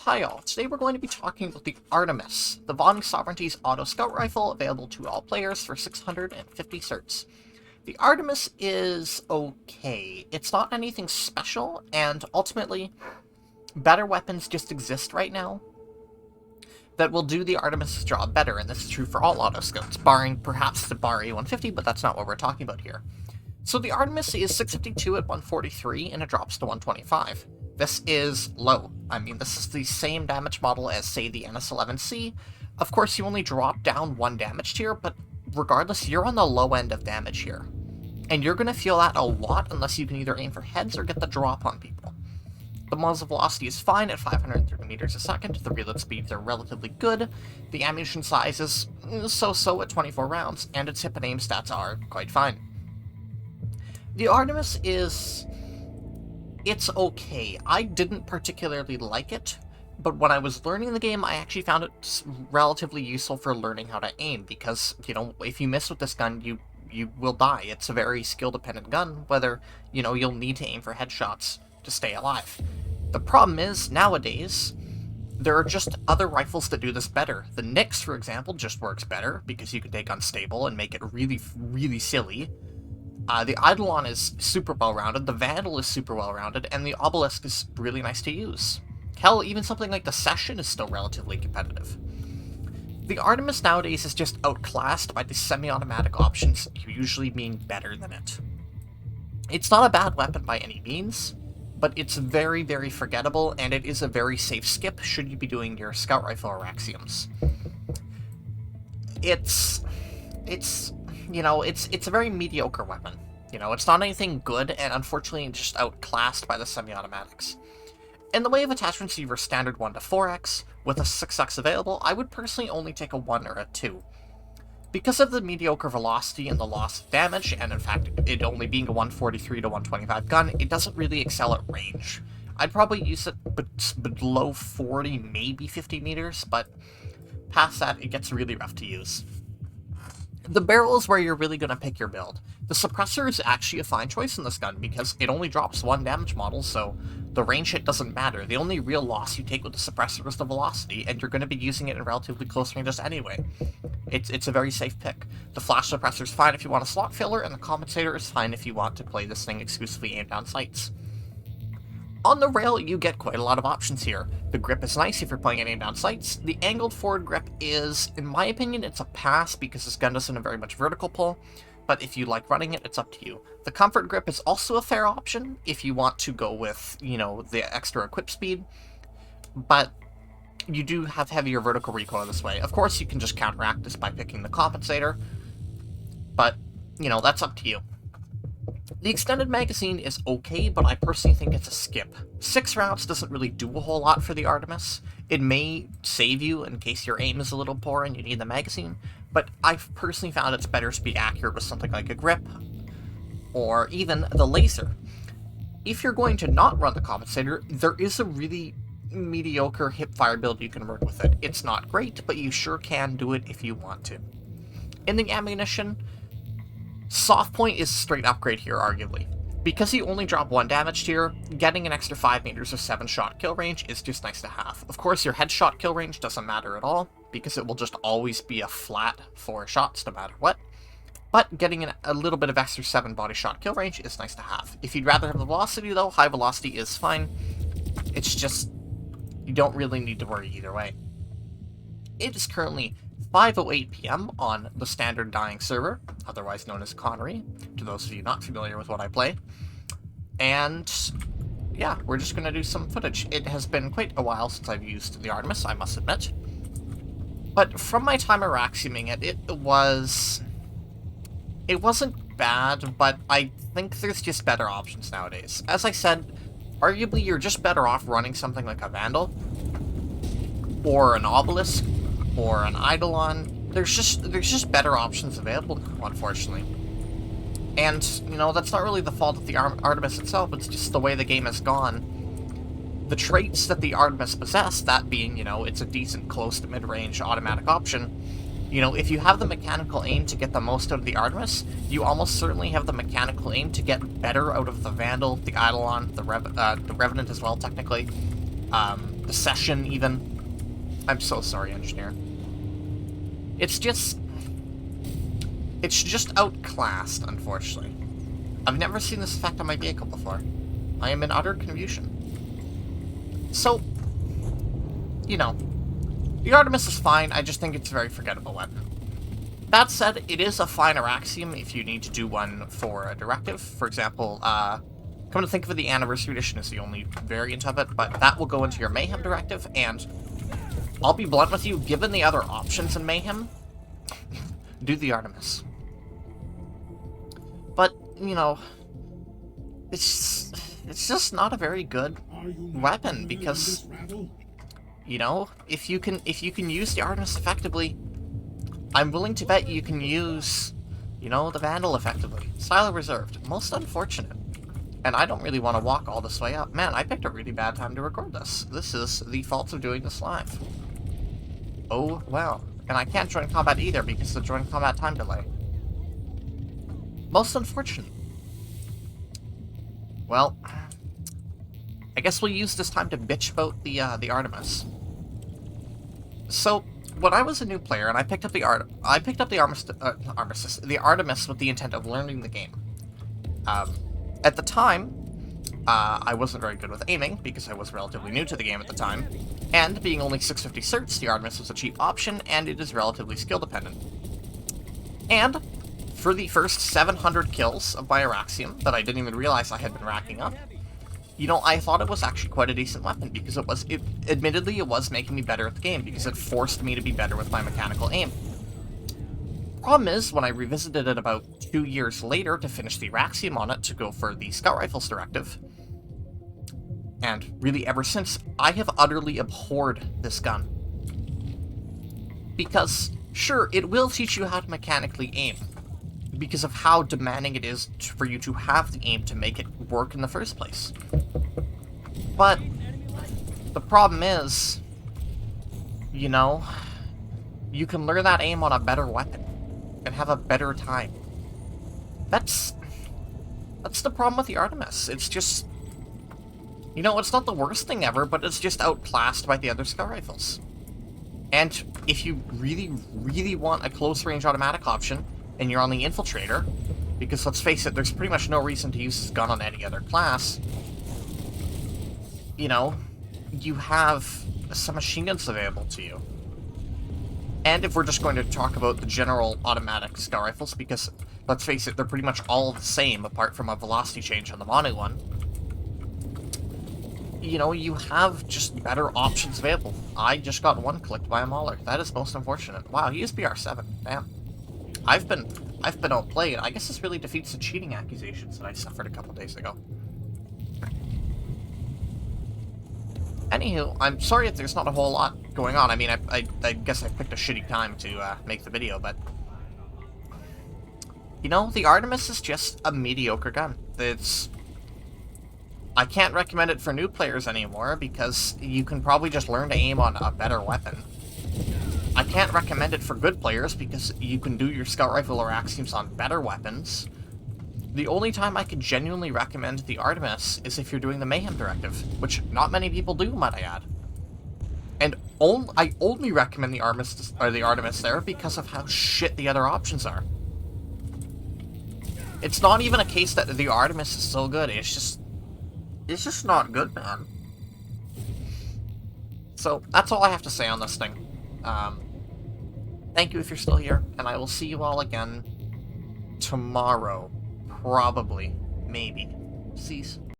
Hi all, today we're going to be talking about the Artemis, the Von Sovereignty's auto scout rifle available to all players for 650 certs. The Artemis is okay. It's not anything special, and ultimately, better weapons just exist right now that will do the Artemis' job better, and this is true for all auto scouts, barring perhaps the bar A150, but that's not what we're talking about here. So the Artemis is 652 at 143, and it drops to 125. This is low. I mean, this is the same damage model as, say, the NS11C. Of course, you only drop down one damage tier, but regardless, you're on the low end of damage here. And you're going to feel that a lot unless you can either aim for heads or get the drop on people. The muzzle velocity is fine at 530 meters a second, the reload speeds are relatively good, the ammunition size is so-so at 24 rounds, and its hip and aim stats are quite fine. The Artemis is... it's okay. I didn't particularly like it, but when I was learning the game, I actually found it relatively useful for learning how to aim, because, you know, if you miss with this gun, you will die. It's a very skill-dependent gun, whether, you know, you'll need to aim for headshots to stay alive. The problem is, nowadays, there are just other rifles that do this better. The Nyx, for example, just works better, because you can take Unstable and make it really, really silly. The Eidolon is super well-rounded, the Vandal is super well-rounded, and the Obelisk is really nice to use. Hell, even something like the Session is still relatively competitive. The Artemis nowadays is just outclassed by the semi-automatic options usually being better than it. It's not a bad weapon by any means, but it's very, very forgettable, and it is a very safe skip should you be doing your Scout Rifle or Axioms. You know, it's a very mediocre weapon. You know, it's not anything good, and unfortunately it's just outclassed by the semi-automatics. In the way of attach receiver standard 1 to 4x, with a 6x available, I would personally only take a 1 or a 2. Because of the mediocre velocity and the loss of damage, and in fact it only being a 143 to 125 gun, it doesn't really excel at range. I'd probably use it below 40, maybe 50 meters, but past that it gets really rough to use. The barrel is where you're really going to pick your build. The suppressor is actually a fine choice in this gun because it only drops one damage model, so the range hit doesn't matter. The only real loss you take with the suppressor is the velocity, and you're going to be using it in relatively close ranges anyway. It's a very safe pick. The flash suppressor is fine if you want a slot filler, and the compensator is fine if you want to play this thing exclusively aimed down sights. On the rail, you get quite a lot of options here. The grip is nice if you're playing aim down sights. The angled forward grip is, in my opinion, it's a pass because this gun doesn't have very much vertical pull, but if you like running it, it's up to you. The comfort grip is also a fair option if you want to go with, you know, the extra equip speed, but you do have heavier vertical recoil this way. Of course, you can just counteract this by picking the compensator, but, you know, that's up to you. The extended magazine is okay, but I personally think it's a skip. 6 rounds doesn't really do a whole lot for the Artemis. It may save you in case your aim is a little poor and you need the magazine, but I've personally found it's better to be accurate with something like a grip, or even the laser. If you're going to not run the compensator, there is a really mediocre hip-fire build you can work with it. It's not great, but you sure can do it if you want to. In the ammunition, soft point is a straight upgrade here, arguably. Because you only drop one damage tier, getting an extra 5 meters of 7-shot kill range is just nice to have. Of course, your headshot kill range doesn't matter at all, because it will just always be a flat 4 shots no matter what. But getting a little bit of extra 7 body shot kill range is nice to have. If you'd rather have the velocity though, high velocity is fine. It's just, you don't really need to worry either way. It is currently 5:08 p.m. on the standard dying server, otherwise known as Connery, to those of you not familiar with what I play. And yeah, we're just going to do some footage. It has been quite a while since I've used the Artemis, I must admit. But from my time Araxiuming it, it wasn't bad, but I think there's just better options nowadays. As I said, arguably you're just better off running something like a Vandal, or an Obelisk, or an Eidolon. There's just better options available, unfortunately. And, you know, that's not really the fault of the Artemis itself, it's just the way the game has gone. The traits that the Artemis possess, that being, you know, it's a decent close to mid-range automatic option, you know, if you have the mechanical aim to get the most out of the Artemis, you almost certainly have the mechanical aim to get better out of the Vandal, the Eidolon, the Revenant as well, technically. the session, even. I'm so sorry, engineer. It's just outclassed, unfortunately. I've never seen this effect on my vehicle before. I am in utter confusion. So, you know, the Artemis is fine, I just think it's a very forgettable weapon. That said, it is a fine Araxium if you need to do one for a directive. For example, come to think of it, the Anniversary Edition is the only variant of it, but that will go into your Mayhem directive, and I'll be blunt with you, given the other options in Mayhem, do the Artemis. But, you know, it's just not a very good weapon, because, you know, if you can use the Artemis effectively, I'm willing to bet you can use, you know, the Vandal effectively. Silo reserved. Most unfortunate. And I don't really want to walk all this way up. Man, I picked a really bad time to record this. This is the fault of doing this live. Oh, well. And I can't join combat either because of the join combat time delay. Most unfortunate. Well, I guess we'll use this time to bitch about the Artemis. So, when I was a new player and I picked up the Artemis with the intent of learning the game. At the time, I wasn't very good with aiming because I was relatively new to the game at the time, and being only 650 certs, the Artemis was a cheap option and it is relatively skill dependent. And for the first 700 kills of my Araxium that I didn't even realize I had been racking up, you know, I thought it was actually quite a decent weapon, because admittedly, it was making me better at the game, because it forced me to be better with my mechanical aim. Problem is, when I revisited it about 2 years later to finish the Araxium on it to go for the Scout Rifles directive, and really ever since, I have utterly abhorred this gun. Because, sure, it will teach you how to mechanically aim, because of how demanding it is for you to have the aim to make it work in the first place. But the problem is, you know, you can learn that aim on a better weapon and have a better time. That's the problem with the Artemis. It's just, you know, it's not the worst thing ever, but it's just outclassed by the other Scout Rifles. And if you really, really want a close-range automatic option, and you're on the Infiltrator, because let's face it, there's pretty much no reason to use this gun on any other class, you know, you have some machine guns available to you. And if we're just going to talk about the general automatic Scout Rifles, because, let's face it, they're pretty much all the same, apart from a velocity change on the mono one, you know, you have just better options available. I just got one clicked by a Mauler. That is most unfortunate. Wow, he is BR7. Damn. I've been outplayed. I guess this really defeats the cheating accusations that I suffered a couple days ago. Anywho, I'm sorry if there's not a whole lot going on. I mean, I guess I picked a shitty time to make the video, but you know, the Artemis is just a mediocre gun. I can't recommend it for new players anymore because you can probably just learn to aim on a better weapon. I can't recommend it for good players because you can do your Scout Rifle or Axions on better weapons. The only time I could genuinely recommend the Artemis is if you're doing the Mayhem directive, which not many people do, might I add. And I only recommend the Artemis there because of how shit the other options are. It's not even a case that the Artemis is so good, it's just not good, man. So, that's all I have to say on this thing. Thank you if you're still here, and I will see you all again tomorrow. Probably. Maybe. Cease.